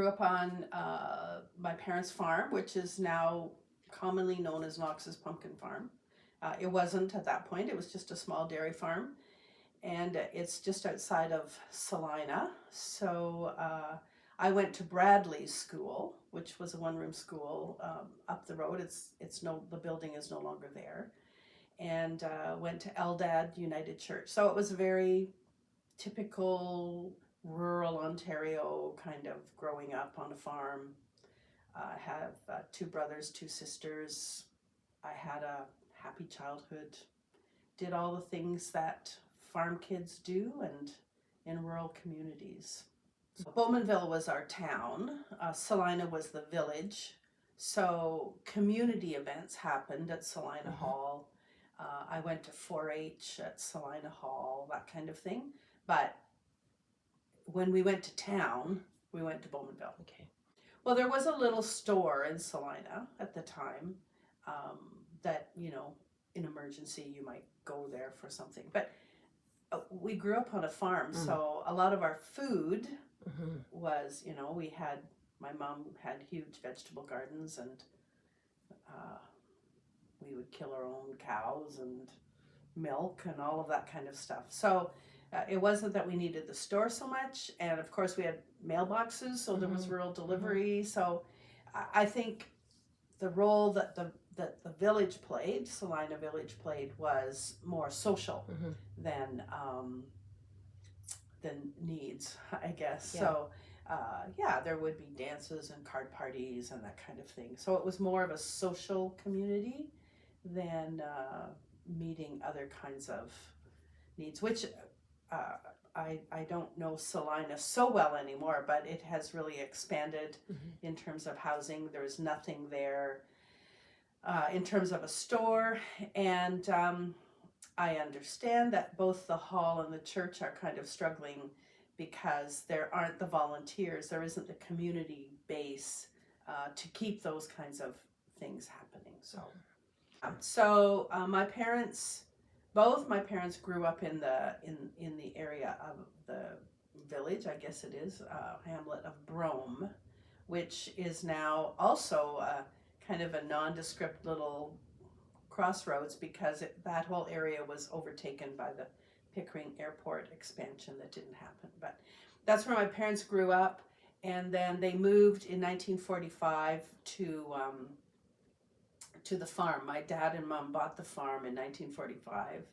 grew up on my parents' farm, which is now commonly known as Knox's Pumpkin Farm. It wasn't at that point, it was just a small dairy farm. And it's just outside of Solina. So I went to Bradley's school, which was a one-room school up the road. The building is no longer there. And went to Eldad United Church. So it was a very typical rural Ontario kind of growing up on a farm. I have 2 brothers, 2 sisters. I had a happy childhood. Did all the things that farm kids do and in rural communities. So Bowmanville was our town. Solina was the village. So community events happened at Solina Hall. I went to 4-H at Solina Hall, that kind of thing. But when we went to town, we went to Bowmanville. Okay. Well, there was a little store in Solina at the time that, in emergency, you might go there for something. But we grew up on a farm, so a lot of our food was, my mom had huge vegetable gardens, and we would kill our own cows and milk and all of that kind of stuff. So it wasn't that we needed the store so much, and of course we had mailboxes, so there was rural delivery. So I think the role that the village played, Solina Village played, was more social than needs, I guess. Yeah. So there would be dances and card parties and that kind of thing. So it was more of a social community than meeting other kinds of needs, which I don't know Solina so well anymore, but it has really expanded in terms of housing. There's nothing there in terms of a store, and I understand that both the hall and the church are kind of struggling because there aren't the volunteers, there isn't the community base to keep those kinds of things happening. So both my parents grew up in the area of the village, I guess it is, hamlet of Brome, which is now also kind of a nondescript little crossroads because that whole area was overtaken by the Pickering Airport expansion that didn't happen. But that's where my parents grew up, and then they moved in 1945 to the farm. My dad and mom bought the farm in 1945,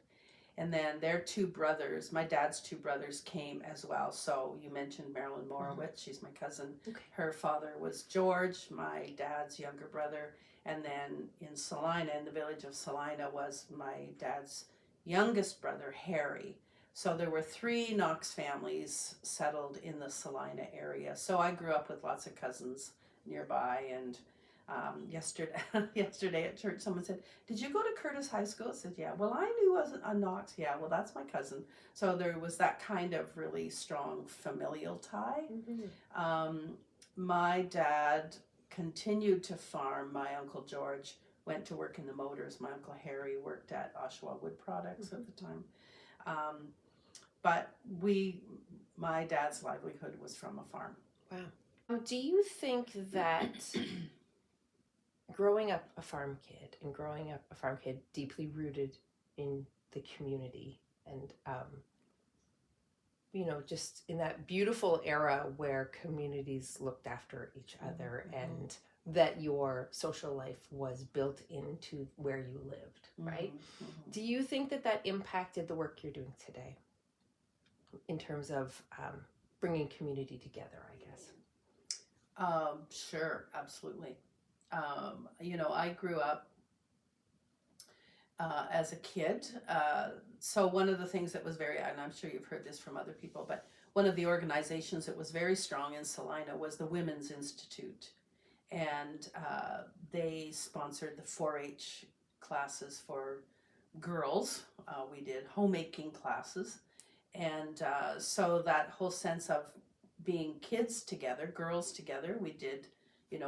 and then their 2 brothers, my dad's 2 brothers, came as well. So you mentioned Marilyn Morowitz, she's my cousin. Okay. Her father was George, my dad's younger brother, and then in Solina, in the village of Solina, was my dad's youngest brother, Harry. So there were 3 Knox families settled in the Solina area. So I grew up with lots of cousins nearby, and yesterday at church, someone said, "Did you go to Courtice High School?" I said, "Yeah." "Well, I knew wasn't a Knox." "Yeah, well, that's my cousin." So there was that kind of really strong familial tie. My dad continued to farm. My Uncle George went to work in the motors. My Uncle Harry worked at Oshawa Wood Products at the time. But my dad's livelihood was from a farm. Wow. Do you think that growing up a farm kid deeply rooted in the community and just in that beautiful era where communities looked after each other and that your social life was built into where you lived, right? Do you think that impacted the work you're doing today in terms of bringing community together, I guess? Sure, absolutely. I grew up as a kid. So one of the things that was and I'm sure you've heard this from other people, but one of the organizations that was very strong in Solina was the Women's Institute. And they sponsored the 4-H classes for girls. We did homemaking classes. And so that whole sense of being kids together, girls together, we did,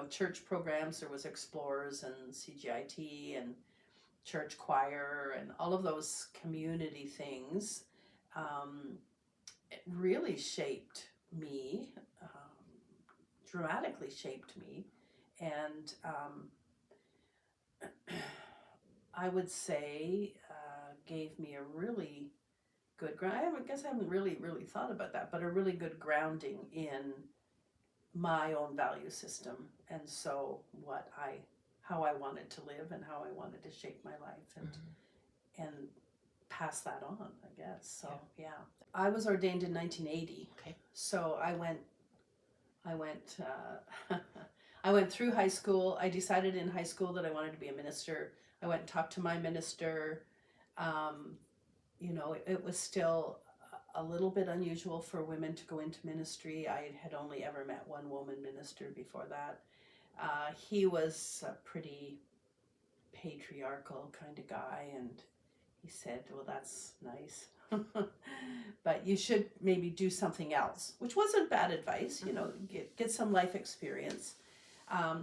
church programs. There was Explorers and CGIT and church choir and all of those community things. It really shaped me dramatically shaped me, and I would say gave me a really good ground. I guess I haven't really thought about that, but a really good grounding in my own value system, and so how I wanted to live and how I wanted to shape my life, and pass that on, I guess. So yeah. I was ordained in 1980. Okay. So I went I went through high school. I decided in high school that I wanted to be a minister. I went and talked to my minister. It was still a little bit unusual for women to go into ministry. I had only ever met one woman minister before that. He was a pretty patriarchal kind of guy, and he said, well, that's nice, but you should maybe do something else, which wasn't bad advice, get some life experience.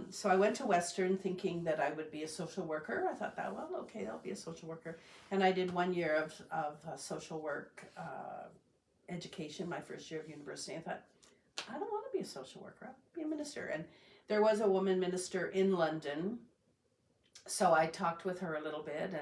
So I went to Western thinking that I would be a social worker. I thought that, well, okay, I'll be a social worker. And I did 1 year of social work education, my first year of university. I thought, I don't want to be a social worker, I'll be a minister. And there was a woman minister in London. So I talked with her a little bit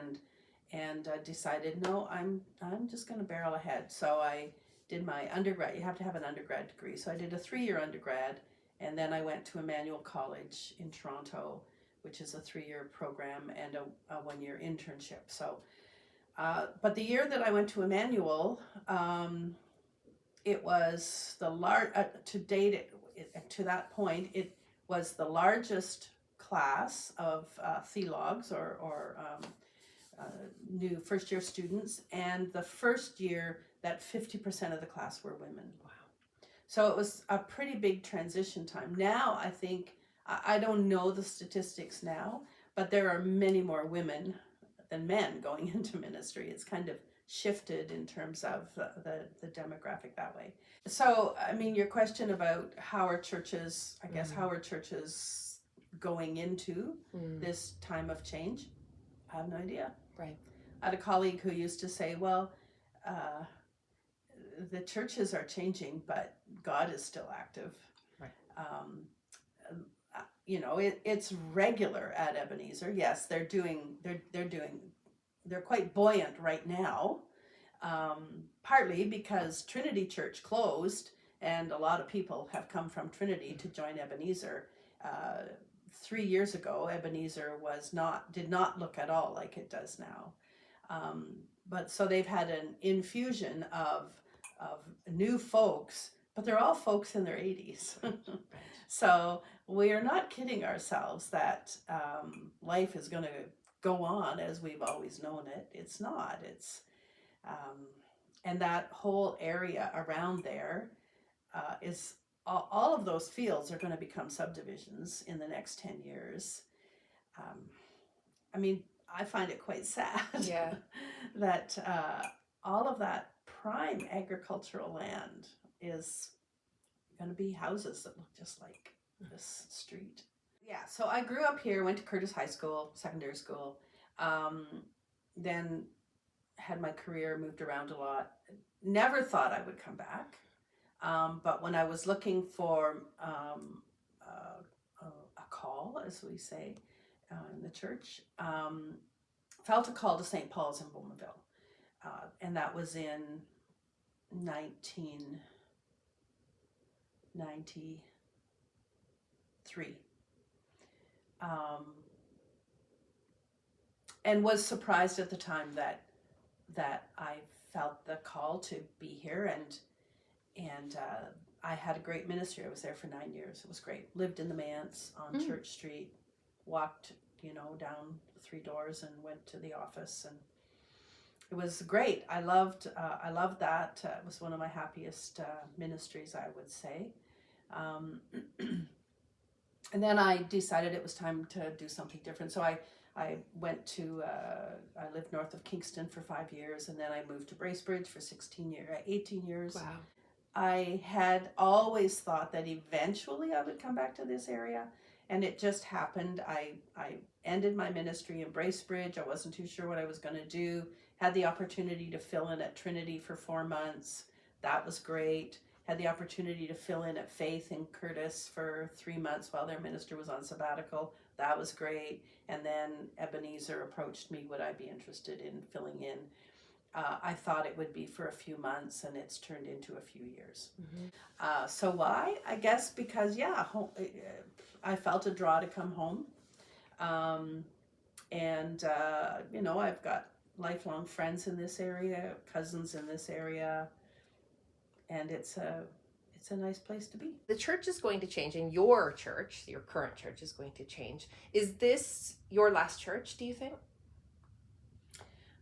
and decided, no, I'm just going to barrel ahead. So I did my undergrad. You have to have an undergrad degree. So I did a 3-year undergrad. And then I went to Emmanuel College in Toronto, which is a 3-year program and a 1-year internship. So, but the year that I went to Emmanuel, it was to date, to that point, it was the largest class of theologues or new first-year students, and the first year that 50% of the class were women. Wow. So it was a pretty big transition time. Now I think, I don't know the statistics now, but there are many more women than men going into ministry. It's kind of shifted in terms of the demographic that way. So, I mean, your question about how are churches going into this time of change, I have no idea. Right. I had a colleague who used to say, well, the churches are changing, but God is still active. Right. It's regular at Ebenezer. Yes, they're quite buoyant right now, partly because Trinity Church closed, and a lot of people have come from Trinity to join Ebenezer. 3 years ago, Ebenezer did not look at all like it does now. But so they've had an infusion of new folks, but they're all folks in their 80s. So we are not kidding ourselves that life is going to go on as we've always known it. It's not. And that whole area around there is all of those fields are going to become subdivisions in the next 10 years. I mean, I find it quite sad that all of that prime agricultural land is going to be houses that look just like this street. Yeah, so I grew up here, went to Courtice High School, secondary school, then had my career, moved around a lot. Never thought I would come back. But when I was looking for a call, as we say in the church, felt a call to St. Paul's in Bowmanville. And that was in 1993. And was surprised at the time that I felt the call to be here, and I had a great ministry. I was there for 9 years. It was great. Lived in the manse on Church Street, walked down 3 doors and went to the office, and it was great. I loved that. It was one of my happiest ministries, I would say. And then I decided it was time to do something different. So I went to, I lived north of Kingston for 5 years, and then I moved to Bracebridge for 18 years. Wow. I had always thought that eventually I would come back to this area, and it just happened. I ended my ministry in Bracebridge. I wasn't too sure what I was going to do. Had the opportunity to fill in at Trinity for 4 months. That was great. had the opportunity to fill in at Faith in Courtice for 3 months while their minister was on sabbatical. That was great. And then Ebenezer approached me, would I be interested in filling in? I thought it would be for a few months, and it's turned into a few years. So why? I guess because, I felt a draw to come home. I've got lifelong friends in this area, cousins in this area, and it's a nice place to be. The church is going to change, and your church, your current church, is going to change. Is this your last church, do you think?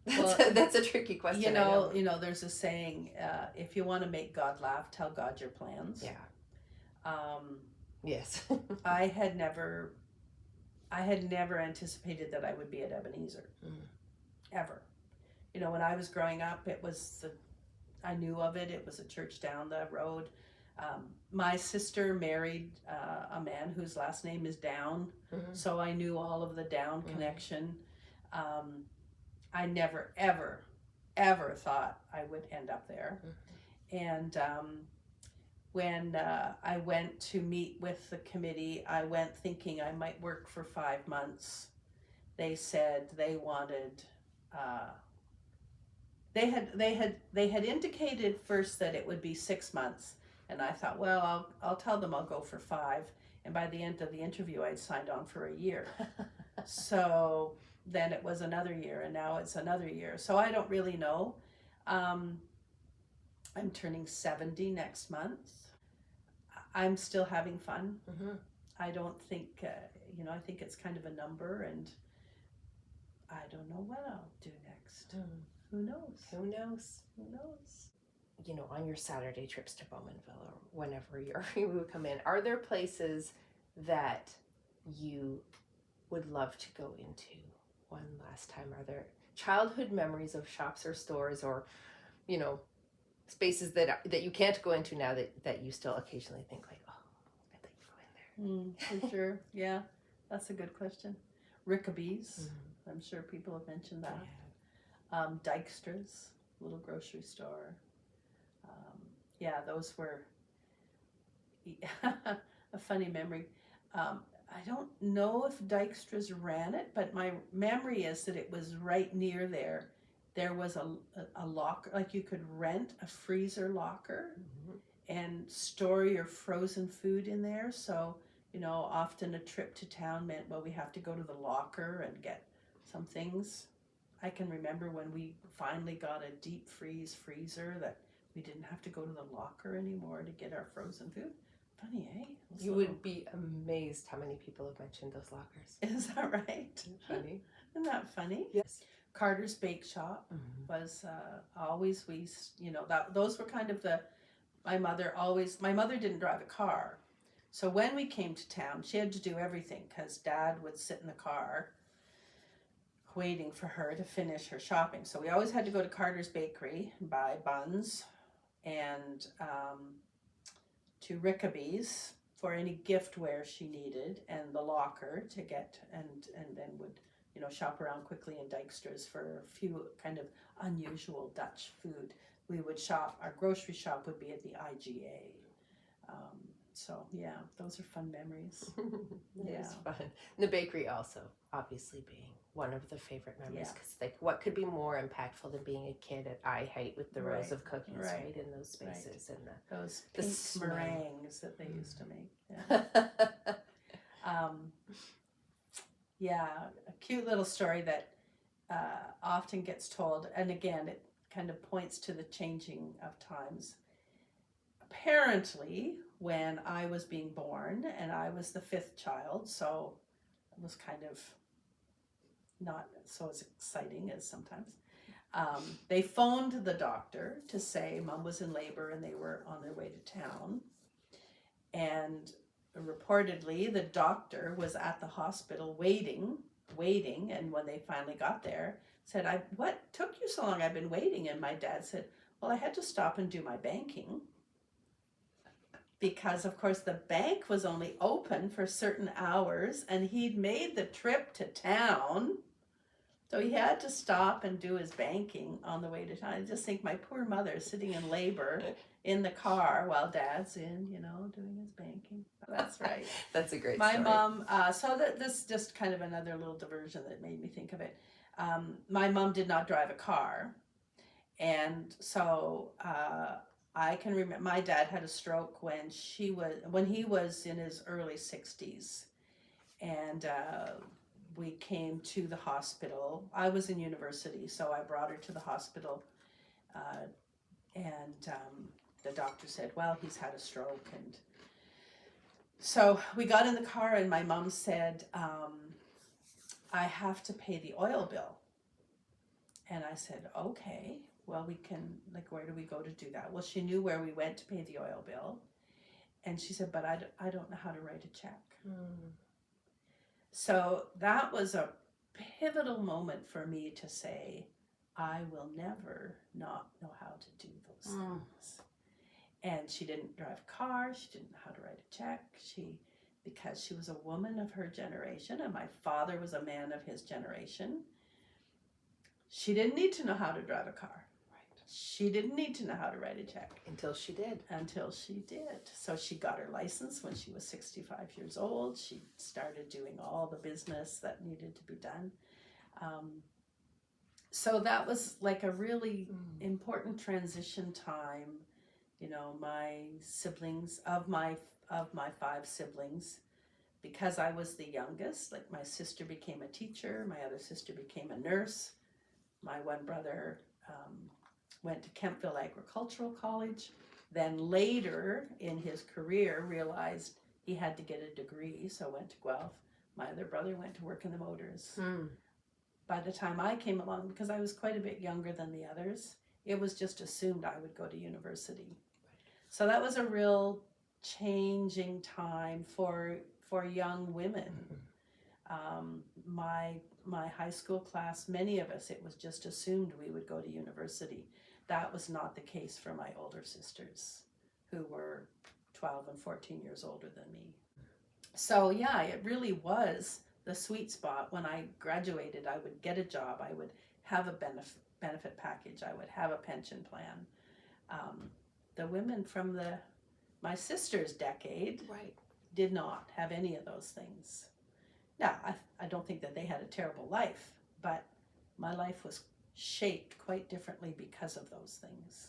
That's a tricky question. You know, there's a saying, if you want to make God laugh, tell God your plans. Yeah. Yes. I had never anticipated that I would be at Ebenezer. Ever. You know, when I was growing up, I knew of it. It was a church down the road. My sister married a man whose last name is Down, so I knew all of the Down connection. I never, ever thought I would end up there. And when I went to meet with the committee, I went thinking I might work for 5 months. They said they wanted, they had indicated first that it would be 6 months. And I thought, well, I'll tell them I'll go for 5. And by the end of the interview, I'd signed on for a year. So then it was another year, and now it's another year. So I don't really know. I'm turning 70 next month. I'm still having fun. I don't think, I think it's kind of a number, and I don't know what I'll do next. Who knows? Who knows? Who knows? You know, on your Saturday trips to Bowmanville or whenever you would come in, are there places that you would love to go into one last time? Are there childhood memories of shops or stores or, spaces that you can't go into now that you still occasionally think like, oh, I'd like to go in there? For sure. Yeah, that's a good question. Rickaby's. I'm sure people have mentioned that. Yeah. Dykstra's, little grocery store. Those were a funny memory. I don't know if Dykstra's ran it, but my memory is that it was right near there. There was a locker, like you could rent a freezer locker and store your frozen food in there. So, often a trip to town meant, well, we have to go to the locker and get some things. I can remember when we finally got a deep freezer that we didn't have to go to the locker anymore to get our frozen food. Funny, eh? You would be amazed how many people have mentioned those lockers. Is that right? Funny. Isn't that funny? Yes. Carter's Bake Shop was always, those were kind of my mother didn't drive a car. So when we came to town, she had to do everything because Dad would sit in the car waiting for her to finish her shopping. So we always had to go to Carter's Bakery and buy buns, and to Rickaby's for any giftware she needed, and the locker to get, and then would shop around quickly in Dykstra's for a few kind of unusual Dutch food. We would shop, our grocery shop would be at the IGA. Those are fun memories. It's fun. And the bakery also, obviously, being one of the favorite memories, because what could be more impactful than being a kid at eye height with the rows of cookies right in those spaces and those pink meringues that they used to make. A cute little story that often gets told, and again, it kind of points to the changing of times. Apparently, when I was being born, and I was the 5th child, so it was kind of not so as exciting as sometimes. They phoned the doctor to say Mom was in labor and they were on their way to town. And reportedly, the doctor was at the hospital waiting, and when they finally got there, said, what took you so long? I've been waiting. And my dad said, well, I had to stop and do my banking. Because, of course, the bank was only open for certain hours, and he'd made the trip to town So he had to stop and do his banking on the way to town. I just think my poor mother sitting in labor in the car while Dad's in, doing his banking. That's right. That's a great My story. mom, so this is just kind of another little diversion that made me think of it. My mom did not drive a car. And so I can remember my dad had a stroke when he was in his early 60s. And we came to the hospital. I was in university, so I brought her to the hospital. And the doctor said, well, he's had a stroke. And so we got in the car, and my mom said, I have to pay the oil bill. And I said, okay, well, we can, where do we go to do that? Well, she knew where we went to pay the oil bill. And she said, but I don't know how to write a check. So that was a pivotal moment for me to say, I will never not know how to do those things. And she didn't drive a car. She didn't know how to write a check. Because she was a woman of her generation, and my father was a man of his generation, she didn't need to know how to drive a car. Right. She didn't need to know how to write a check. Until she did. So she got her license when she was 65 years old. She started doing all the business that needed to be done. So that was like a really important transition time. My siblings, of my 5 siblings, because I was the youngest, my sister became a teacher, my other sister became a nurse, my one brother went to Kemptville Agricultural College, then later in his career realized he had to get a degree, so went to Guelph. My other brother went to work in the motors. By the time I came along, because I was quite a bit younger than the others, it was just assumed I would go to university. So that was a real changing time for young women. My high school class, many of us, it was just assumed we would go to university. That was not the case for my older sisters, who were 12 and 14 years older than me. So yeah, it really was the sweet spot. When I graduated, I would get a job, I would have a benefit package, I would have a pension plan. The women from my sister's decade did not have any of those things. Now, I don't think that they had a terrible life, but my life was shaped quite differently because of those things.